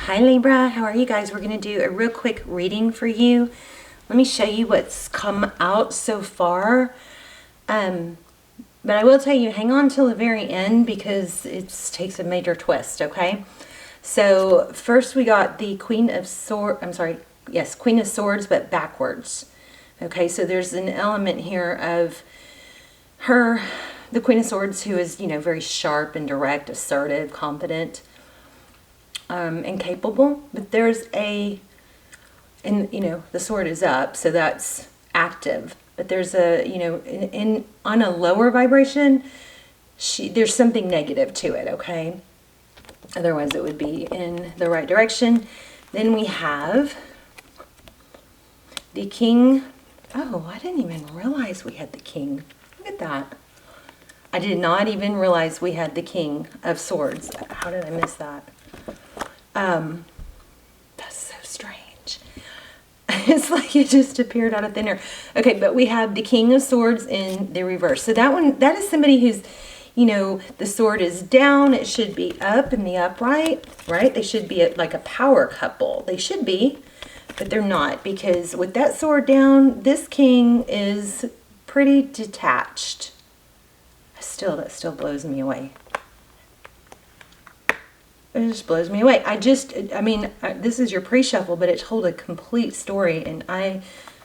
Hi Libra, how are you guys? We're going to do a real quick reading for you. Let me show you what's come out so far. But I will tell you, hang on till the very end because it takes a major twist, okay? So first we got the Queen of Swords, Queen of Swords, but backwards. Okay, so there's an element here of her, the Queen of Swords, who is, very sharp and direct, assertive, confident, and capable. But there's the sword is up, so that's active. But there's on a lower vibration, there's something negative to it, okay? Otherwise it would be in the right direction. Then we have the King. Oh, I didn't even realize we had the King. Look at that. I did not even realize we had the King of Swords. How did I miss that? That's so strange. It's like it just appeared out of thin air. Okay, but we have the King of Swords in the reverse. So that is somebody who's, the sword is down. It should be up in the upright, right? They should be like a power couple. They should be, but they're not, because with that sword down, this king is pretty detached. That still blows me away. It just blows me away. This is your pre-shuffle, but it told a complete story, and I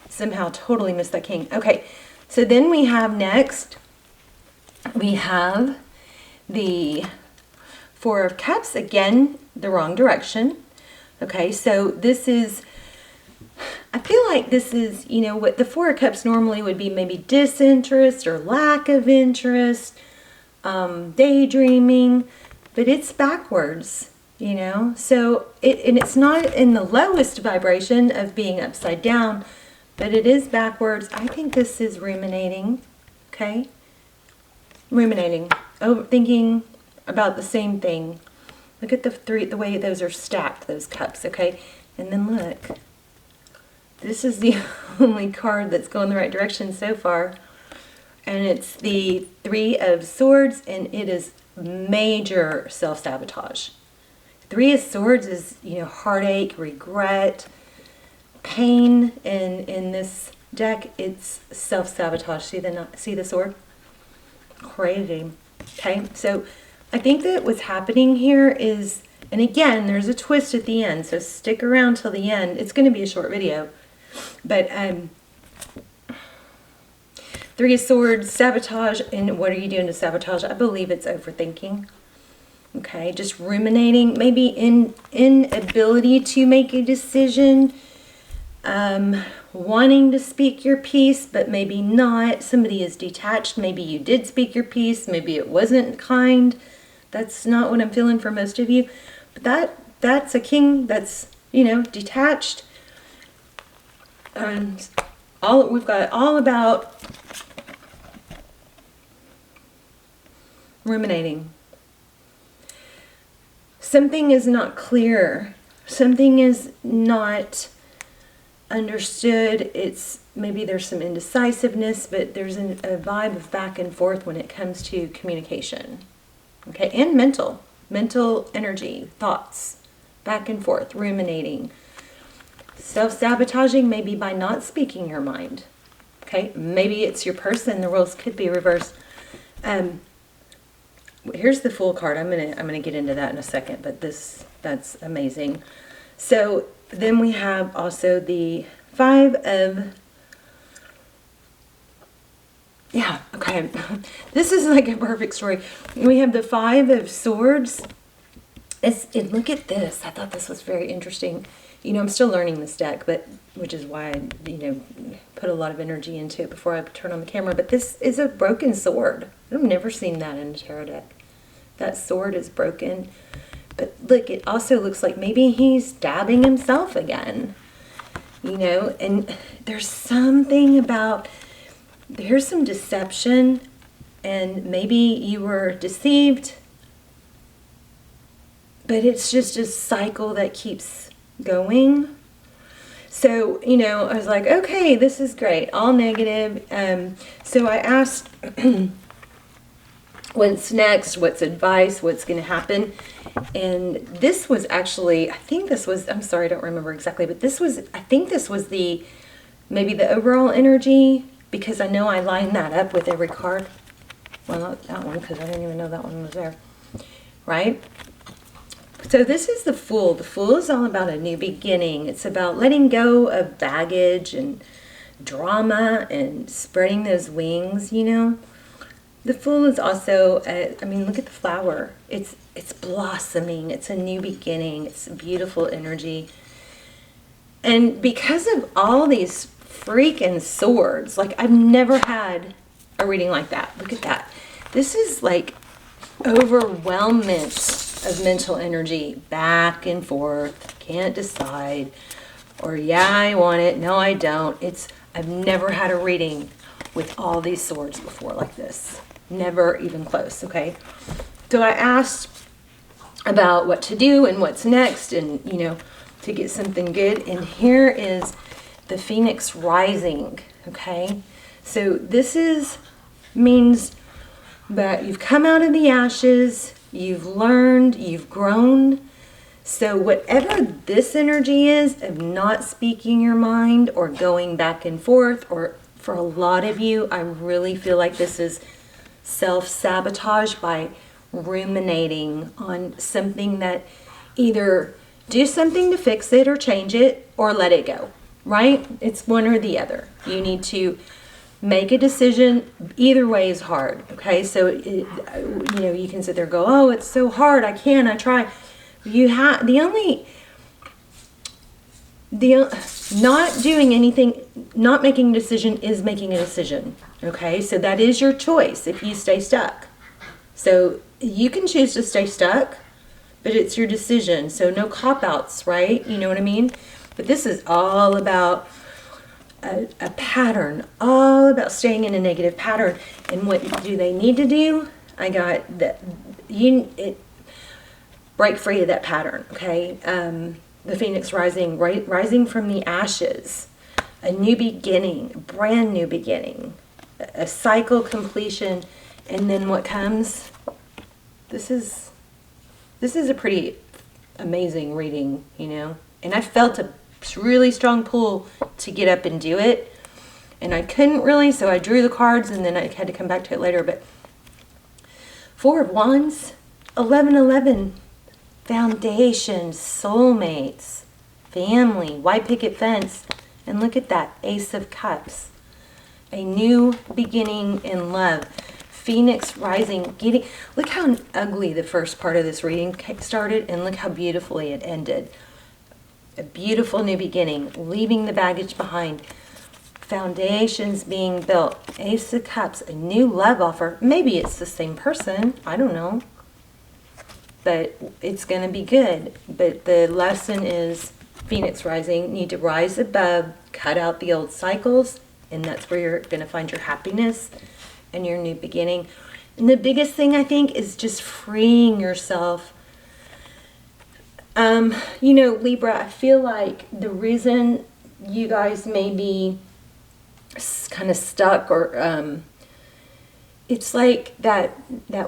somehow totally missed that king. Okay, so then we have next, we have the Four of Cups, again, the wrong direction. Okay, so this is, I feel like this is, what the Four of Cups normally would be, maybe disinterest or lack of interest, daydreaming. But it's backwards, so it's not in the lowest vibration of being upside down, but it is backwards. I think this is ruminating, okay? Ruminating, thinking about the same thing. Look at the way those are stacked, those cups, okay? And then look, this is the only card that's going the right direction so far, and it's the Three of Swords, and it is major self-sabotage. Three of Swords is, heartache, regret, pain, and in this deck, it's self-sabotage. See the sword? Crazy. Okay, so I think that what's happening here is, and again, there's a twist at the end, so stick around till the end. It's going to be a short video, but Three of Swords, sabotage, and what are you doing to sabotage? I believe it's overthinking. Okay, just ruminating, maybe inability to make a decision, wanting to speak your piece, but maybe not. Somebody is detached. Maybe you did speak your piece. Maybe it wasn't kind. That's not what I'm feeling for most of you. But that's a king that's, detached. We've got all about ruminating. Something is not clear. Something is not understood. Maybe there's some indecisiveness, but there's a vibe of back and forth when it comes to communication. Okay, and mental energy, thoughts, back and forth, ruminating. Self-sabotaging, maybe by not speaking your mind. Okay, maybe it's your person. The roles could be reversed. Here's the Fool card. I'm gonna get into that in a second, but that's amazing. So then we have also the Five of, okay. This is like a perfect story. We have the Five of Swords. And look at this. I thought this was very interesting. I'm still learning this deck, which is why I, put a lot of energy into it before I turn on the camera. But this is a broken sword. I've never seen that in a tarot deck. That sword is broken. But look, it also looks like maybe he's stabbing himself again. And there's something about, there's some deception, and maybe you were deceived, but it's just a cycle that keeps going. So, I was like, okay, this is great, all negative. So I asked what's next, what's advice, what's going to happen. And this was actually, I think this was, I'm sorry, I don't remember exactly, but this was, I think this was the, maybe the overall energy, because I know I lined that up with every card. Well, not that one, because I didn't even know that one was there, right? So this is the Fool. The Fool is all about a new beginning. It's about letting go of baggage and drama and spreading those wings, you know. The Fool is also, I mean, look at the flower. It's blossoming. It's a new beginning. It's a beautiful energy. And because of all these freaking swords, like I've never had a reading like that. Look at that. This is like overwhelmment of mental energy, back and forth, can't decide, or yeah, I want it, no, I don't. I've never had a reading with all these swords before like this. Never even close, okay? So I asked about what to do and what's next and, you know, to get something good. And here is the Phoenix Rising, okay? So this means that you've come out of the ashes, you've learned, you've grown. So whatever this energy is of not speaking your mind or going back and forth, or for a lot of you, I really feel like this is self-sabotage by ruminating on something that either do something to fix it or change it or let it go, right? It's one or the other. You need to make a decision. Either way is hard, okay? So, you know, you can sit there and go, oh, it's so hard. I try. Not doing anything, not making a decision is making a decision, okay? So that is your choice if you stay stuck. So you can choose to stay stuck, but it's your decision. So no cop-outs, right? You know what I mean? But this is all about a pattern, all about staying in a negative pattern. And what do they need to do? I got that. Break free of that pattern, okay? The Phoenix Rising, rising from the ashes, a new beginning, a brand new beginning, a cycle completion, and then what comes? This is a pretty amazing reading, you know? And I felt a really strong pull to get up and do it, and I couldn't really, so I drew the cards and then I had to come back to it later. But Four of Wands, 1111, foundations, soulmates, family, white picket fence, and look at that, Ace of Cups, a new beginning in love. Phoenix Rising, look how ugly the first part of this reading started, and look how beautifully it ended. A beautiful new beginning, leaving the baggage behind, foundations being built, Ace of Cups, a new love offer. Maybe it's the same person, I don't know, but it's going to be good. But the lesson is Phoenix Rising, need to rise above, cut out the old cycles, and that's where you're going to find your happiness and your new beginning. And the biggest thing, I think, is just freeing yourself. You know, Libra, I feel like the reason you guys may be kind of stuck, or it's like that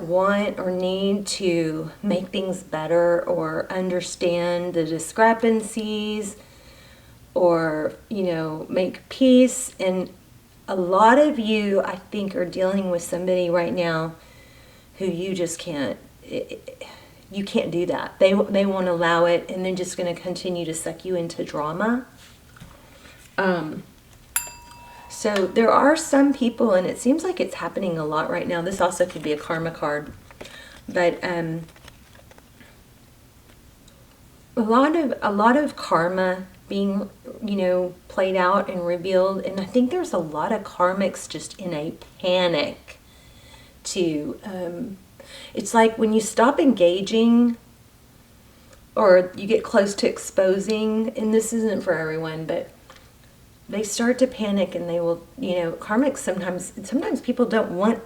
want or need to make things better or understand the discrepancies, or, you know, make peace. And a lot of you, I think, are dealing with somebody right now who you just can't, you can't do that. They won't allow it, and they're just going to continue to suck you into drama. So there are some people, and it seems like it's happening a lot right now. This also could be a karma card, but a lot of karma being, you know, played out and revealed. And I think there's a lot of karmics just in a panic to, it's like when you stop engaging or you get close to exposing, and this isn't for everyone, but they start to panic, and they will, you know, karmics sometimes people don't want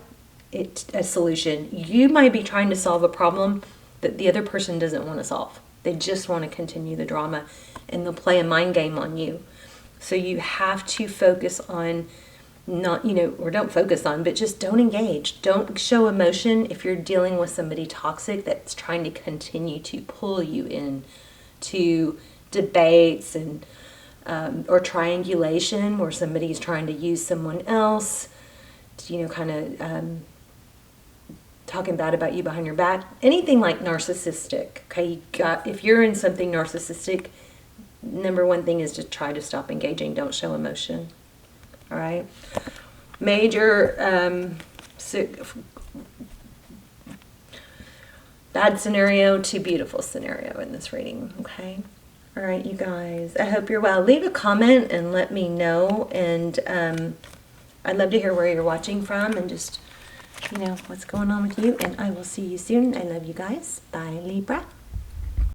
a solution. You might be trying to solve a problem that the other person doesn't want to solve. They just want to continue the drama, and they'll play a mind game on you. So you have to focus on not, or don't focus on, but just don't engage. Don't show emotion if you're dealing with somebody toxic that's trying to continue to pull you in to debates and or triangulation where somebody's trying to use someone else to, kind of talking bad about you behind your back. Anything like narcissistic. Okay, if you're in something narcissistic, number one thing is to try to stop engaging. Don't show emotion. All right. Major bad scenario to beautiful scenario in this reading. Okay. All right, you guys. I hope you're well. Leave a comment and let me know. And I'd love to hear where you're watching from and just, what's going on with you. And I will see you soon. I love you guys. Bye, Libra.